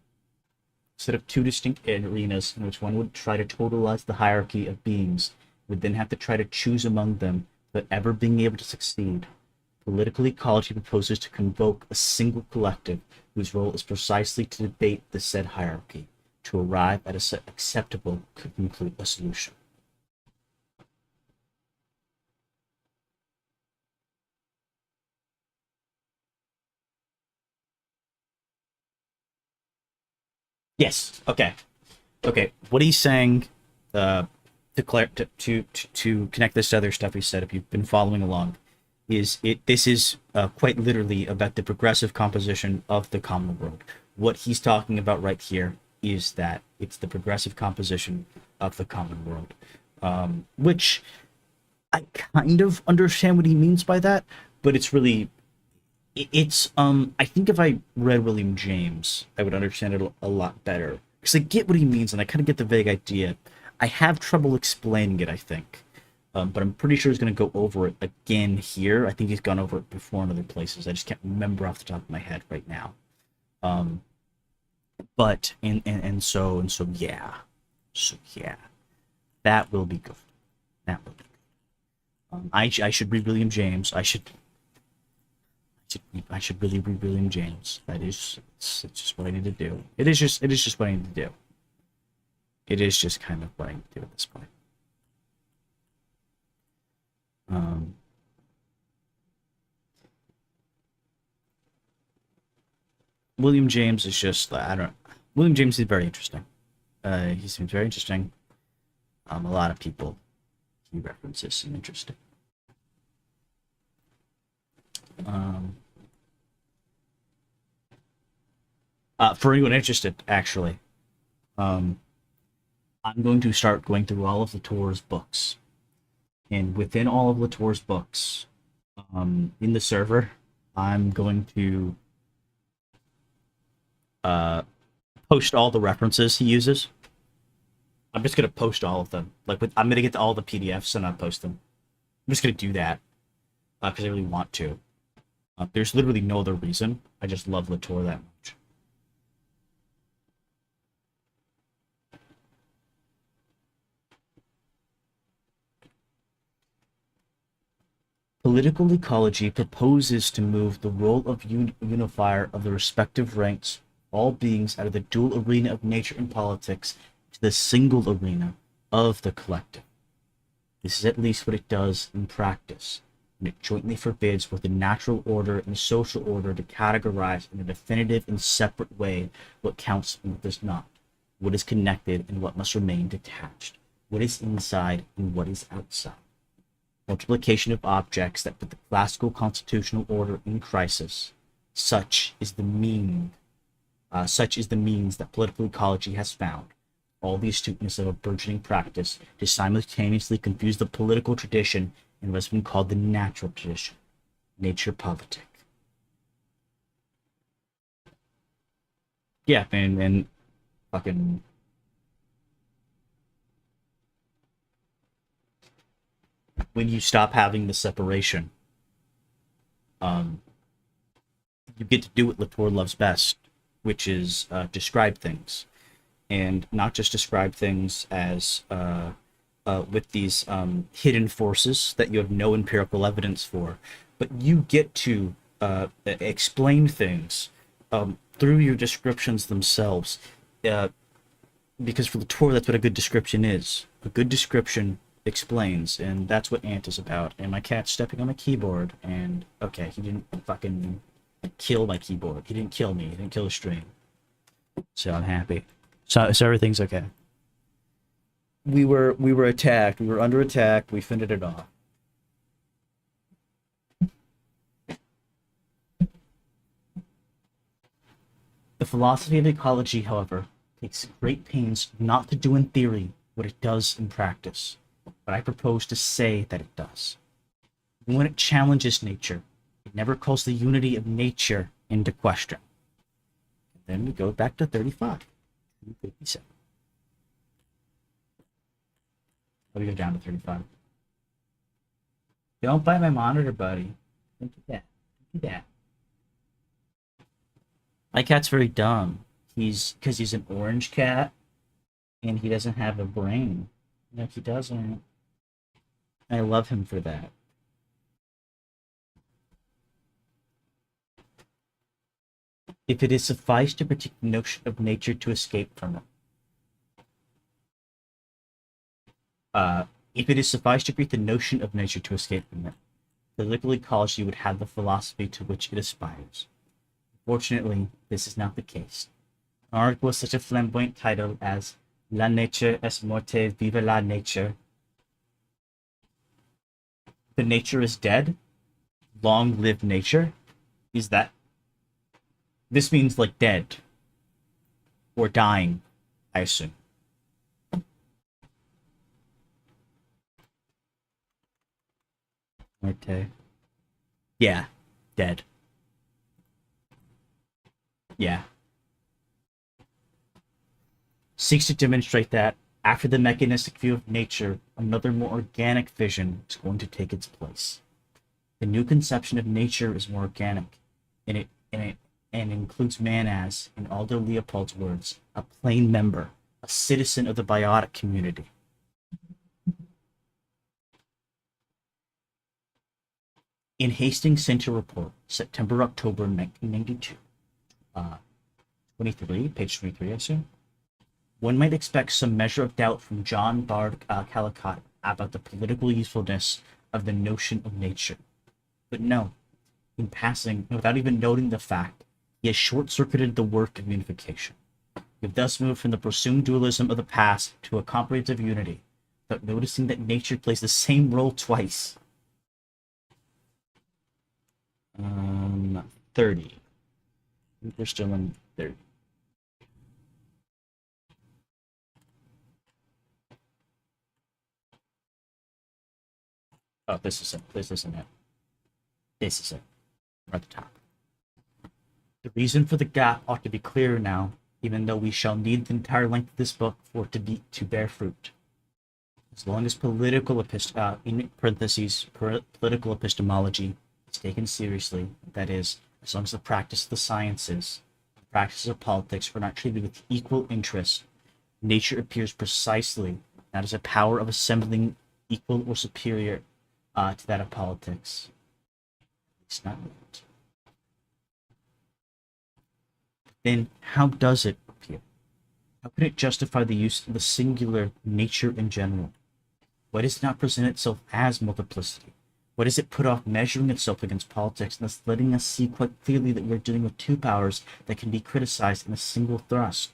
Instead of two distinct arenas in which one would try to totalize the hierarchy of beings, would then have to try to choose among them without ever being able to succeed, political ecology proposes to convoke a single collective whose role is precisely to debate the said hierarchy, to arrive at a acceptable conclude a solution. Yes. Okay. Okay. What he's saying, to connect this to other stuff he said, if you've been following along, is it this is quite literally about the progressive composition of the common world. What he's talking about right here is that it's the progressive composition of the common world, which I kind of understand what he means by that, but it's really it's I think if I read William James, I would understand it a lot better because I get what he means and I kind of get the vague idea. I have trouble explaining it, I think, but I'm pretty sure he's going to go over it again here. I think he's gone over it before in other places. I just can't remember off the top of my head right now. Um, but and so yeah, so yeah, that will be good. That will be. I should read William James. I should really read William James. That is, it's just what I need to do. It is just what I need to do. It is just kind of what I need to do at this point. Um, William James is just I don't. William James is very interesting. He seems very interesting. A lot of people he references seem interesting. Um, for anyone interested, actually, um, I'm going to start going through all of Latour's books, and within all of Latour's books, in the server, I'm going to uh, post all the references he uses. I'm just gonna post all of them. I'm gonna get to all the PDFs and I'll post them. I'm just gonna do that because I really want to. There's literally no other reason. I just love Latour that much. Political ecology proposes to move the role of unifier of the respective ranks of all beings out of the dual arena of nature and politics to the single arena of the collective. This is at least what it does in practice, and it jointly forbids both the natural order and social order to categorize in a definitive and separate way what counts and what does not, what is connected and what must remain detached, what is inside and what is outside. Multiplication of objects that put the classical constitutional order in crisis. Such is the means that political ecology has found, all the astuteness of a burgeoning practice, to simultaneously confuse the political tradition and what has been called the natural tradition, nature politic. Yeah, and fucking when you stop having the separation, um, you get to do what Latour loves best, which is describe things, and not just describe things as with these hidden forces that you have no empirical evidence for, but you get to explain things through your descriptions themselves. Uh, because for Latour, that's what a good description is. A good description explains, and that's what Ant is about. And my cat's stepping on my keyboard, and okay, he didn't fucking kill my keyboard. He didn't kill me. He didn't kill the stream. So I'm happy. So everything's okay. We were attacked. We were under attack. We fended it off. The philosophy of ecology, however, takes great pains not to do in theory what it does in practice, but I propose to say that it does. When it challenges nature, it never calls the unity of nature into question. And then we go back to 35, 57. Let me go down to 35. Don't bite my monitor, buddy. Don't do that. Don't do that. My cat's very dumb. Because he's an orange cat, and he doesn't have a brain. No, he doesn't. I love him for that. If it is suffice to protect the notion of nature to escape from it. If it is suffice to create the notion of nature to escape from it, political ecology would have the philosophy to which it aspires. Fortunately, this is not the case. An article with such a flamboyant title as La nature est morte, vive la nature. The nature is dead? Long live nature? Is that... This means like dead. Or dying, I assume. Morte. Yeah, dead. Yeah. Seeks to demonstrate that, after the mechanistic view of nature, another more organic vision is going to take its place. The new conception of nature is more organic, and includes man as, in Aldo Leopold's words, a plain member, a citizen of the biotic community. In Hastings Center Report, September-October 1992, 23, page 23, I assume, one might expect some measure of doubt from John Bard Callicott about the political usefulness of the notion of nature. But no, in passing, without even noting the fact, he has short-circuited the work of unification. We have thus moved from the presumed dualism of the past to a comprehensive unity, without noticing that nature plays the same role twice. 30. I think we're still in 30. Oh, this is it. This isn't it. This is it. We're at the top. The reason for the gap ought to be clearer now, even though we shall need the entire length of this book for it to bear fruit. As long as political political epistemology is taken seriously, that is, as long as the practice of the sciences, the practice of politics are not treated with equal interest, nature appears precisely not as a power of assembling equal or superior to that of politics. It's not yet. Then how does it appear? How can it justify the use of the singular nature in general? Why does it not present itself as multiplicity? Why does it put off measuring itself against politics and thus letting us see quite clearly that we are dealing with two powers that can be criticized in a single thrust?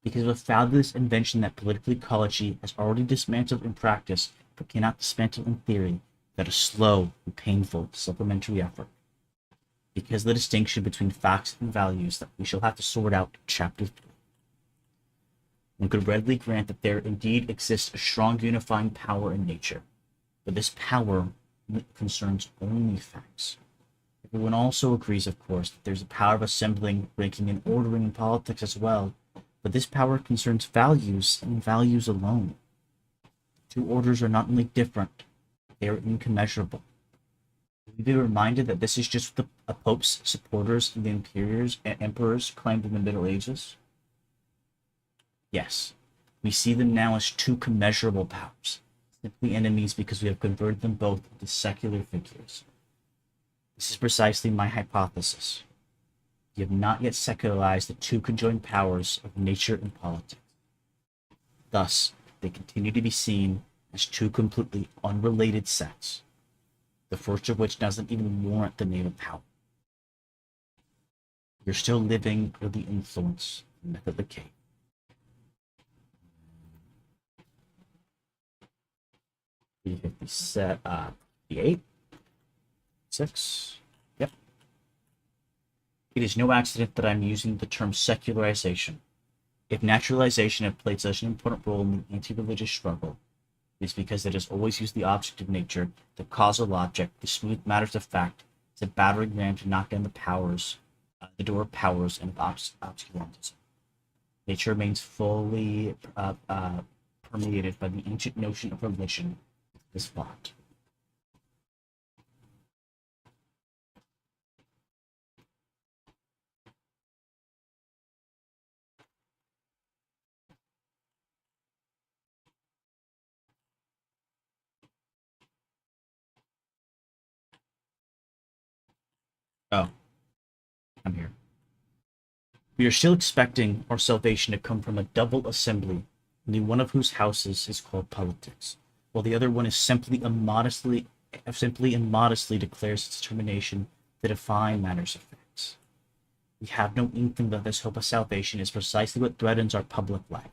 Because of a fabulous invention that political ecology has already dismantled in practice, but cannot dismantle in theory, without a slow and painful supplementary effort. Because the distinction between facts and values that we shall have to sort out in chapter 3. One could readily grant that there indeed exists a strong unifying power in nature, but this power concerns only facts. Everyone also agrees, of course, that there's a power of assembling, ranking, and ordering in politics as well, but this power concerns values and values alone. Two orders are not only different, they are incommensurable. We be reminded that this is just what the Pope's supporters and the emperors claimed in the Middle Ages? Yes, we see them now as two commensurable powers, simply enemies because we have converted them both into secular figures. This is precisely my hypothesis. We have not yet secularized the two conjoined powers of nature and politics. Thus, they continue to be seen as two completely unrelated sets, the first of which doesn't even warrant the name of power. You're still living under the influence of the myth of the cave. Set 58, 6. Yep. It is no accident that I'm using the term secularization. If naturalization had played such an important role in the anti-religious struggle, it is because it has always used the object of nature, the causal object, the smooth matters of fact, as a battering ram to knock down the door of powers and of obscurantism. Nature remains fully permeated by the ancient notion of religion is thought. Oh, I'm here. We are still expecting our salvation to come from a double assembly, only one of whose houses is called politics, while the other one is simply and modestly declares its determination to define matters of facts. We have no inkling that this hope of salvation is precisely what threatens our public life,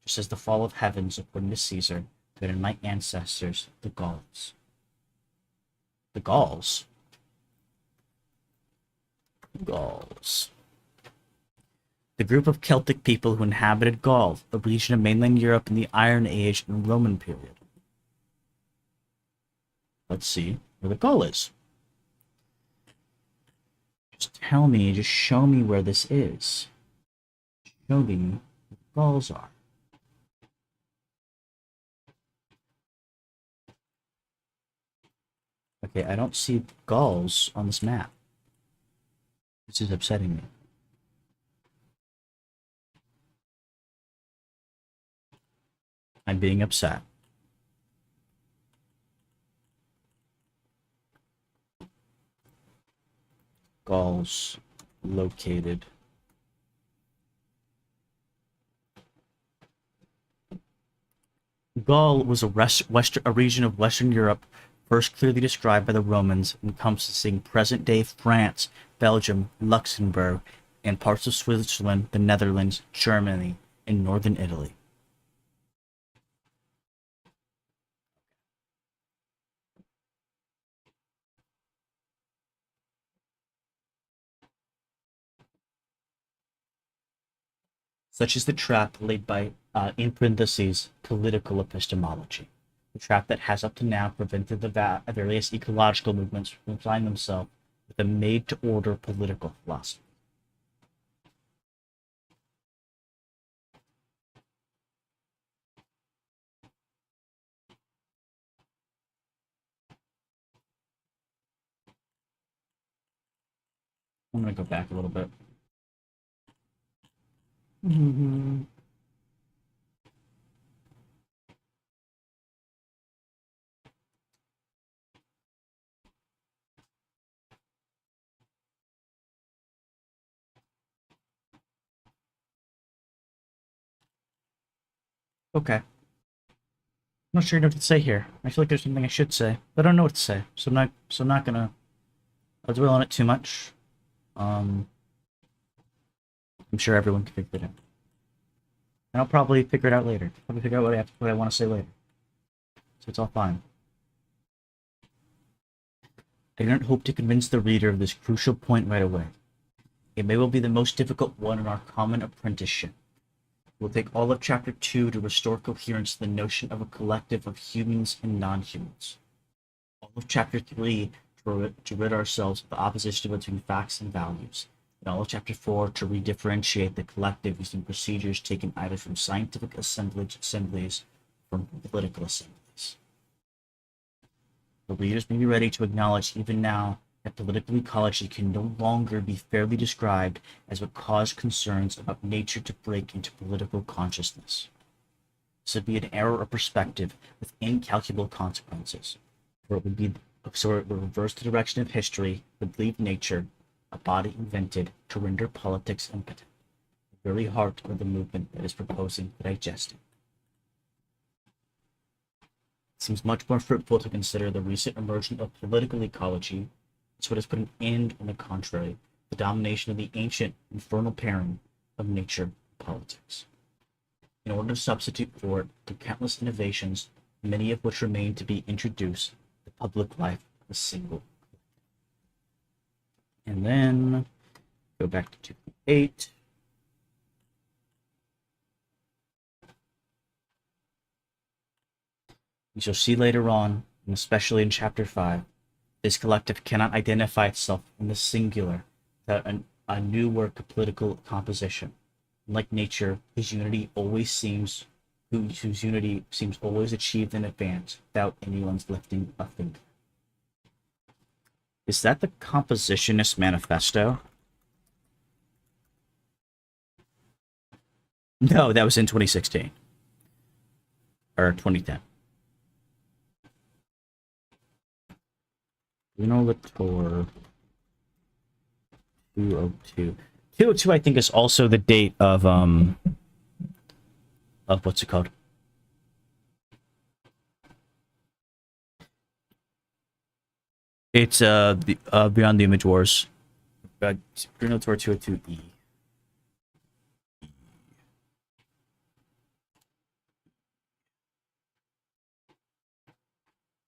just as the fall of heavens, according to Caesar, threatened my ancestors, the Gauls. The Gauls? Gauls. The group of Celtic people who inhabited Gaul, a region of mainland Europe in the Iron Age and Roman period. Let's see where the Gaul is. Just show me where this is. Show me where the Gauls are. Okay, I don't see Gauls on this map. This is upsetting me. I'm being upset. Gauls located. Gaul was a region of Western Europe first clearly described by the Romans, encompassing present-day France, Belgium, Luxembourg, and parts of Switzerland, the Netherlands, Germany, and northern Italy. Such is the trap laid by, in parentheses, political epistemology. The trap that has up to now prevented the various ecological movements from applying themselves with a made-to-order political philosophy. I'm going to go back a little bit. Okay. I'm not sure what to say here. I feel like there's something I should say, but I don't know what to say, so I'm not gonna dwell on it too much. I'm sure everyone can figure it out. And I'll probably figure it out later. Probably figure out what I want to say later. So it's all fine. I don't hope to convince the reader of this crucial point right away. It may well be the most difficult one in our common apprenticeship. We'll take all of Chapter 2 to restore coherence to the notion of a collective of humans and non-humans. All of Chapter 3 to rid ourselves of the opposition between facts and values. And all of Chapter 4 to redifferentiate the collective using procedures taken either from scientific assemblies or from political assemblies. The readers may be ready to acknowledge even now that political ecology can no longer be fairly described as what caused concerns about nature to break into political consciousness. This would be an error of perspective with incalculable consequences, for it would reverse the direction of history, would leave nature, a body invented to render politics impotent, the very heart of the movement that is proposing to digest it. It seems much more fruitful to consider the recent emergence of political ecology as what has put an end, on the contrary, the domination of the ancient infernal pairing of nature and politics. In order to substitute for it the countless innovations, many of which remain to be introduced, the public life of a single. And then go back to 2.8. We shall see later on, and especially in Chapter 5, this collective cannot identify itself in the singular without a new work of political composition. Like nature, his unity always seems whose unity seems always achieved in advance without anyone's lifting a finger. Is that the Compositionist Manifesto? No, that was in 2016 or 2010. Bruno Latour, 202. 202, I think, is also the date of what's it called? It's Beyond the Image Wars. Bruno Latour 202E.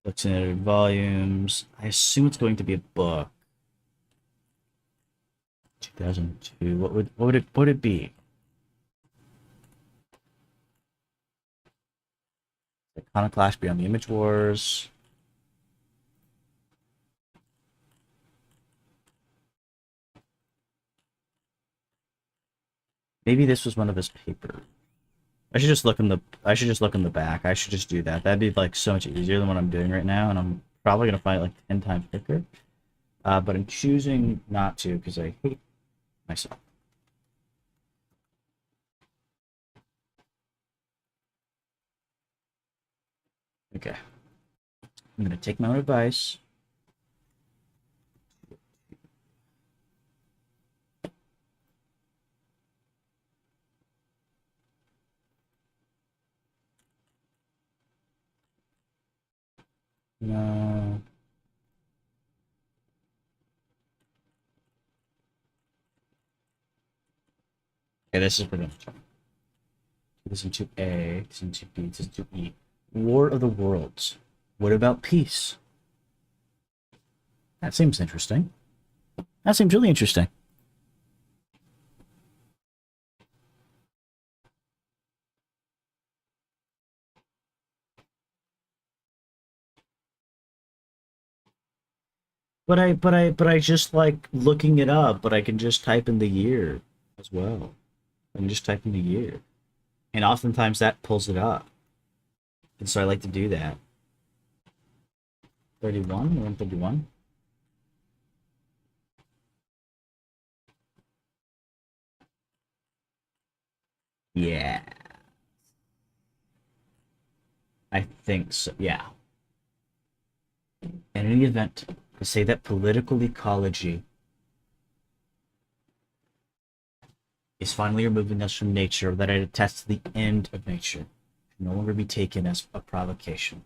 Looks in edited volumes. I assume it's going to be a book. 2002. What would it be? Iconoclast, Beyond the Image Wars. Maybe this was one of his papers. I should just look in the back. I should just do that. That'd be like so much easier than what I'm doing right now, and I'm probably gonna find it like 10 times quicker. But I'm choosing not to because I hate myself. Okay. I'm gonna take my own advice. No. Okay, this is pretty much. This into A, this into B, this into E. War of the Worlds. What about peace? That seems interesting. That seems really interesting. But I just like looking it up, but I can just type in the year as well. I can just type in the year. And oftentimes that pulls it up. And so I like to do that. 31, 131. Yeah. I think so. Yeah. In any event, to say that political ecology is finally removing us from nature, that it attests to the end of nature, can no longer be taken as a provocation.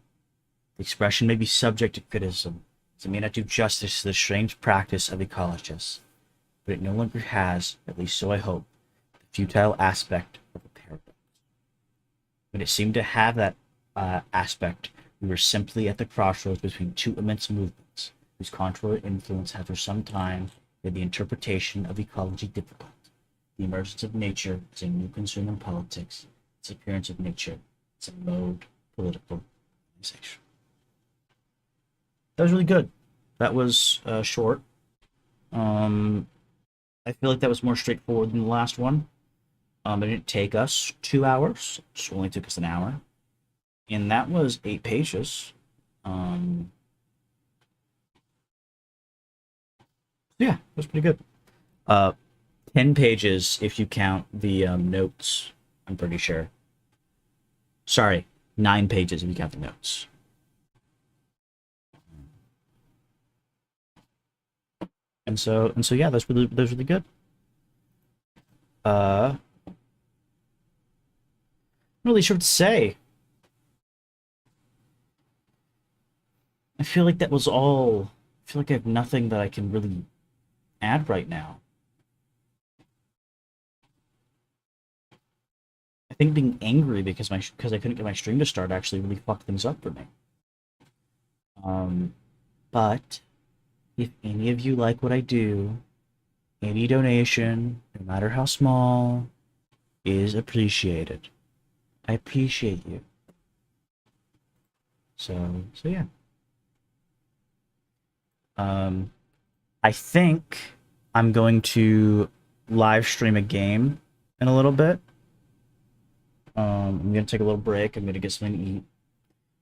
The expression may be subject to criticism, as it may not do justice to the strange practice of ecologists, but it no longer has, at least so I hope, the futile aspect of a paradox. When it seemed to have that aspect, we were simply at the crossroads between two immense movements, whose contrary influence had for some time made the interpretation of ecology difficult. The emergence of nature is a new concern in politics, its appearance of nature is a mode political organization. That was really good. That was short. Um, I feel like that was more straightforward than the last one. It didn't take us 2 hours. It only took us an hour. And that was 8 pages. Um, yeah, that was pretty good. Uh, 10 pages if you count the notes, I'm pretty sure. Sorry, 9 pages if you count the notes. And so yeah, that's really good. I'm not really sure what to say. I feel like that was all. I feel like I have nothing that I can really add right now. I think being angry because I couldn't get my stream to start actually really fucked things up for me. But if any of you like what I do, any donation, no matter how small, is appreciated. I appreciate you. So yeah. I think I'm going to live stream a game in a little bit. I'm gonna take a little break. I'm gonna get something to eat.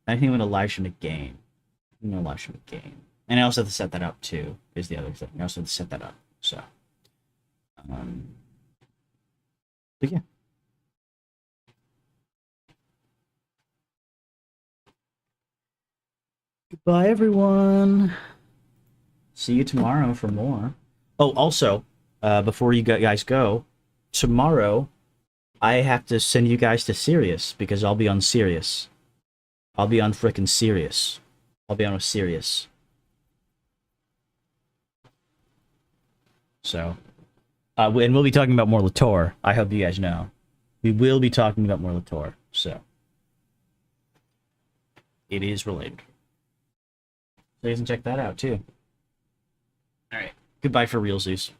I think I'm gonna live stream a game. I'm gonna live stream a game, and I also have to set that up too. Is the other thing. I also have to set that up. So, um, but yeah. Goodbye, everyone. See you tomorrow for more. Oh, also, before you guys go, tomorrow I have to send you guys to Sirius because I'll be on Sirius. I'll be on frickin' Sirius. I'll be on with Sirius. So, and we'll be talking about more Latour. I hope you guys know. We will be talking about more Latour. So, it is related. So you can check that out too. All right. Goodbye for real, Zeus.